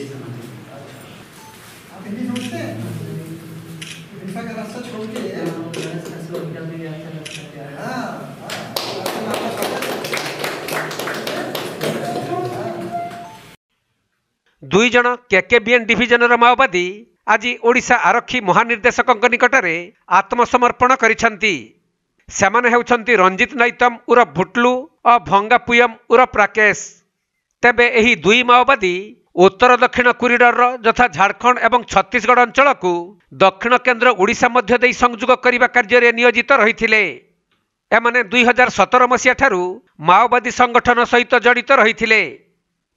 आप हिंदी समझते हैं? हिंसा का रास्ता छोड़ के दुई जन केकेबीएन डिविजन माओवादी आज ओडिशा आरक्षी महानिर्देशक निकटरे आत्मसमर्पण करिसेंति। सेमाने हेउछंती रंजित नैतम उर्फ भुटलू और भंगापुयम उर्फ राकेश। तेबे एही दुई माओवादी उत्तर दक्षिण कॉरिडोर यथा झारखंड एवं छत्तीसगढ़ अंचल को दक्षिण केन्द्र ओडिशा मध्य देई संयोग करने कार्य नियोजित रहिथिले। एमाने 2017 मसीहा ठारू माओवादी संगठन सहित जड़ित रहिथिले।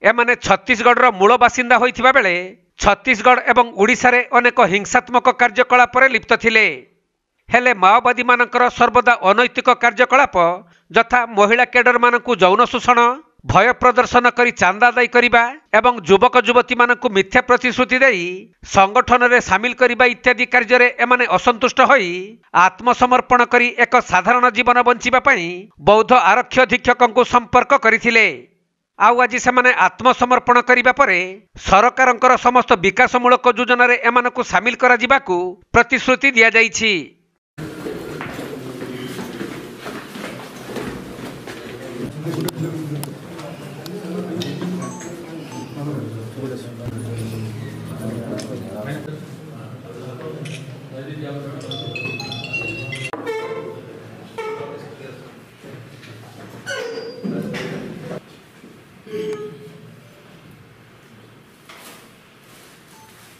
एमाने छत्तीसगढ़ मूल बासिंदा होइथिबा बेले छत्तीसगढ़ एवं ओडिशा रे अनेक हिंसात्मक कार्यकलाप लिप्त थिले। हेले माओवादी मानकर सर्वदा अनैतिक कार्यकलाप यथा महिला कैडर मानकु यौन शोषण, भय प्रदर्शन करी चांदा आदाय करिबा एवं युवक युवती मानकु मिथ्या प्रतिश्रुति देई संगठन रे शामिल करिबा इत्यादि कार्य रे एमाने असंतुष्ट होई आत्मसमर्पण करी एक साधारण जीवन बंचिबा पई बौद्ध आरक्षी अधीक्षकଙ୍କୁ संपर्क करिथिले। आउ आज सेमाने आत्मसमर्पण करिबा परे सरकारंकर समस्त विकासमूलक योजना रे एमानकु शामिल करा जिबाकु प्रतिश्रुति दिया जाइछि।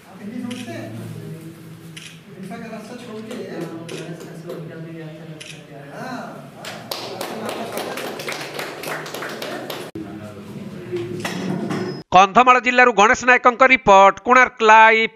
आप हिंदी समझते हैं? हिंसा का रास्ता छोड़ के कंधमाल जिल्लारू गणेश नायकଙ୍କ रिपोर्ट, कोणार्क लाइव।